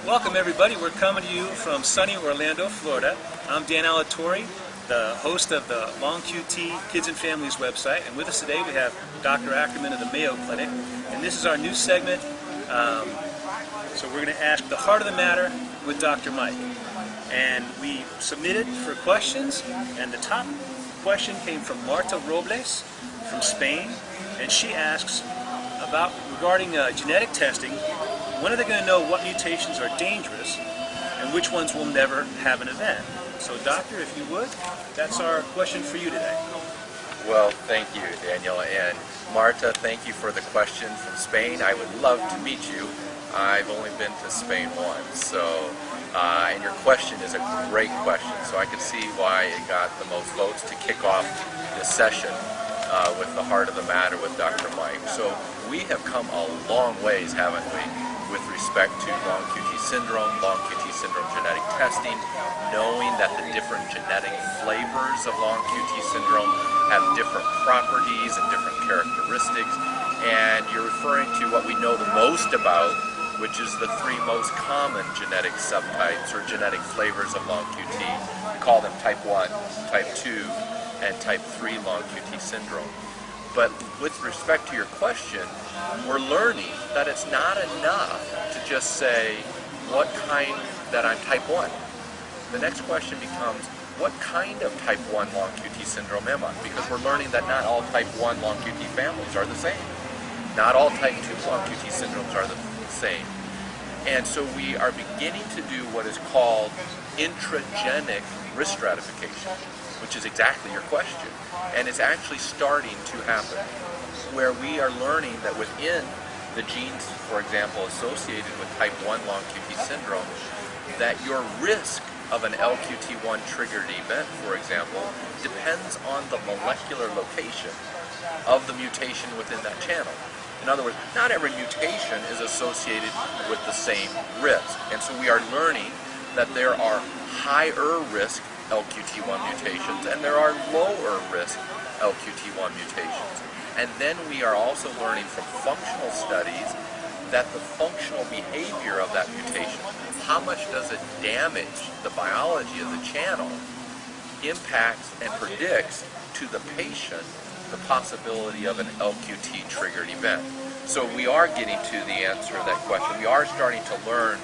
Welcome everybody, we're coming to you from sunny Orlando, Florida. I'm Dan Alatorre, the host of the Long QT Kids and Families website, and with us today we have Dr. Ackerman of the Mayo Clinic, and this is our new segment. So we're going to ask the heart of the matter with Dr. Mike. And we submitted for questions, and the top question came from Marta Robles from Spain, and she asks regarding genetic testing. When are they going to know what mutations are dangerous and which ones will never have an event? So doctor, if you would, that's our question for you today. Well, thank you, Daniel. And Marta, thank you for the question from Spain. I would love to meet you. I've only been to Spain once, and your question is a great question. So I can see why it got the most votes to kick off this session with the heart of the matter with Dr. Mike. So we have come a long ways, haven't we, with respect to long QT syndrome genetic testing, knowing that the different genetic flavors of long QT syndrome have different properties and different characteristics. And you're referring to what we know the most about, which is the three most common genetic subtypes or genetic flavors of long QT. We call them type 1, type 2, and type 3 long QT syndrome. But with respect to your question, we're learning that it's not enough to just say what kind that I'm type 1. The next question becomes, what kind of type 1 long QT syndrome am I? Because we're learning that not all type 1 long QT families are the same. Not all type 2 long QT syndromes are the same. And so we are beginning to do what is called intragenic risk stratification, which is exactly your question. And it's actually starting to happen, where we are learning that within the genes, for example, associated with type 1 long QT syndrome, that your risk of an LQT1 triggered event, for example, depends on the molecular location of the mutation within that channel. In other words, not every mutation is associated with the same risk. And so we are learning that there are higher risk LQT1 mutations and there are lower risk LQT1 mutations. And then we are also learning from functional studies that the functional behavior of that mutation, how much does it damage the biology of the channel, impacts and predicts to the patient the possibility of an LQT triggered event. So we are getting to the answer to that question. We are starting to learn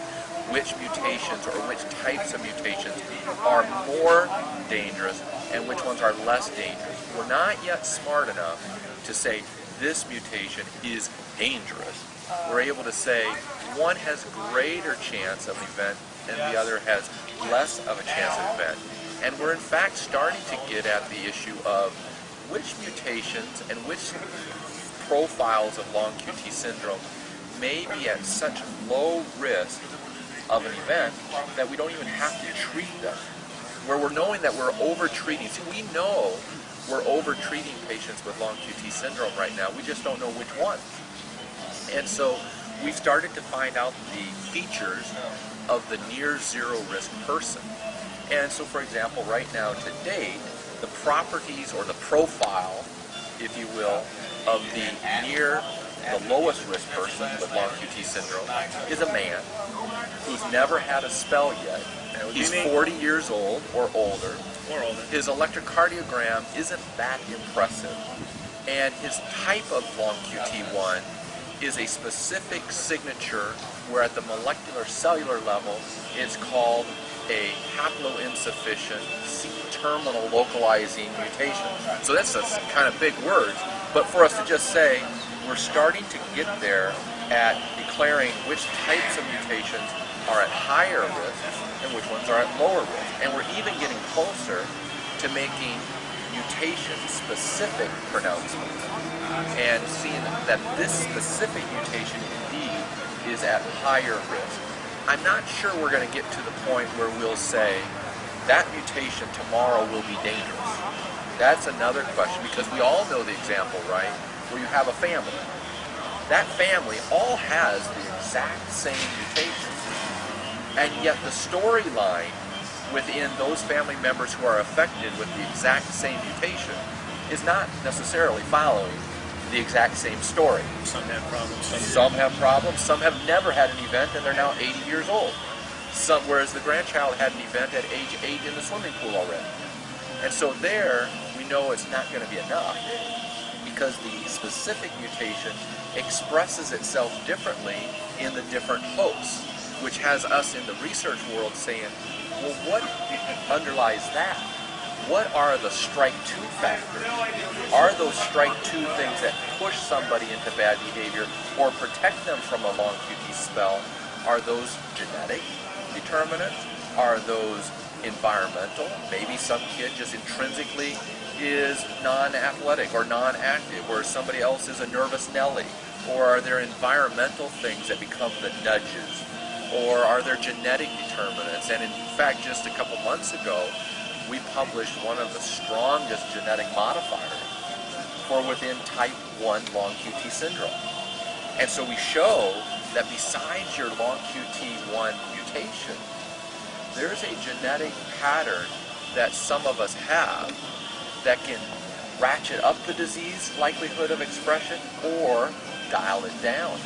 which mutations or which types of mutations are more dangerous and which ones are less dangerous. We're not yet smart enough to say this mutation is dangerous. We're able to say one has greater chance of event and the other has less of a chance of event. And we're in fact starting to get at the issue of which mutations and which profiles of long QT syndrome may be at such low risk of an event that we don't even have to treat them. Where we're knowing that we're over-treating. See, we know we're over-treating patients with long QT syndrome right now. We just don't know which one. And so we've started to find out the features of the near zero risk person. And so, for example, right now to date, the properties or the profile, if you will, of the lowest risk person with long QT syndrome is a man who's never had a spell yet. He's 40 years old or older. His electrocardiogram isn't that impressive. And his type of long QT1 is a specific signature where at the molecular cellular level it's called a haploinsufficient C-terminal localizing mutation. So that's a kind of big word, but for us to just say we're starting to get there at declaring which types of mutations are at higher risk and which ones are at lower risk. And we're even getting closer to making mutation-specific pronouncements and seeing that this specific mutation indeed is at higher risk. I'm not sure we're going to get to the point where we'll say that mutation tomorrow will be dangerous. That's another question, because we all know the example, right, where you have a family. That family all has the exact same mutations, and yet the storyline within those family members who are affected with the exact same mutation is not necessarily following the exact same story. Some have problems. Some have problems. Some have never had an event and they're now 80 years old. Whereas the grandchild had an event at age 8 in the swimming pool already. And so there, we know it's not going to be enough because the specific mutation expresses itself differently in the different hosts, which has us in the research world saying, well, what underlies that? What are the strike 2 factors? Are those strike 2 things that push somebody into bad behavior or protect them from a long QT spell? Are those genetic determinants? Are those environmental? Maybe some kid just intrinsically is non-athletic or non-active, or somebody else is a nervous Nelly. Or are there environmental things that become the nudges? Or are there genetic determinants? And in fact, just a couple months ago, we published one of the strongest genetic modifiers for within type 1 long QT syndrome. And so we show that besides your long QT1 mutation, there's a genetic pattern that some of us have that can ratchet up the disease likelihood of expression or dial it down.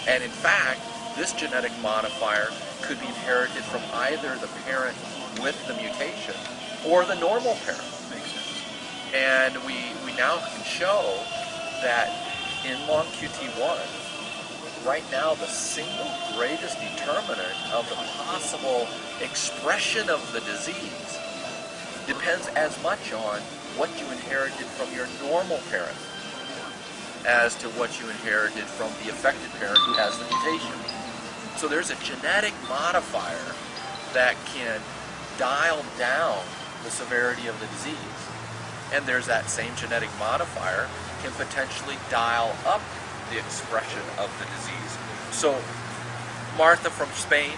And in fact, this genetic modifier could be inherited from either the parent with the mutation or the normal parent. Makes sense. And we now can show that in long QT1, right now the single greatest determinant of the possible expression of the disease depends as much on what you inherited from your normal parent as to what you inherited from the affected parent who has the mutation. So there's a genetic modifier that can dial down the severity of the disease. And there's that same genetic modifier can potentially dial up the expression of the disease. So, Martha from Spain,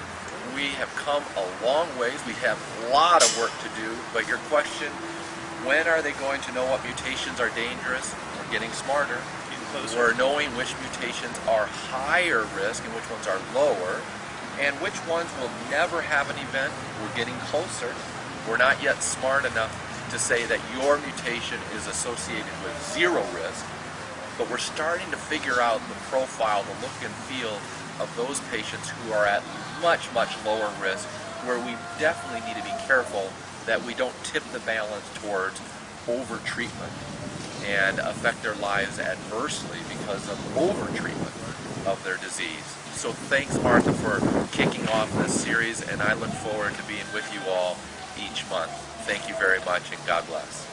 we have come a long ways. We have a lot of work to do, but your question, when are they going to know what mutations are dangerous? We're getting smarter. We're knowing which mutations are higher risk and which ones are lower, and which ones will never have an event. We're getting closer. We're not yet smart enough to say that your mutation is associated with 0 risk, but we're starting to figure out the profile, the look and feel of those patients who are at much, much lower risk, where we definitely need to be careful that we don't tip the balance towards over-treatment and affect their lives adversely because of over-treatment of their disease. So thanks, Martha, for kicking off this series, and I look forward to being with you all each month. Thank you very much, and God bless.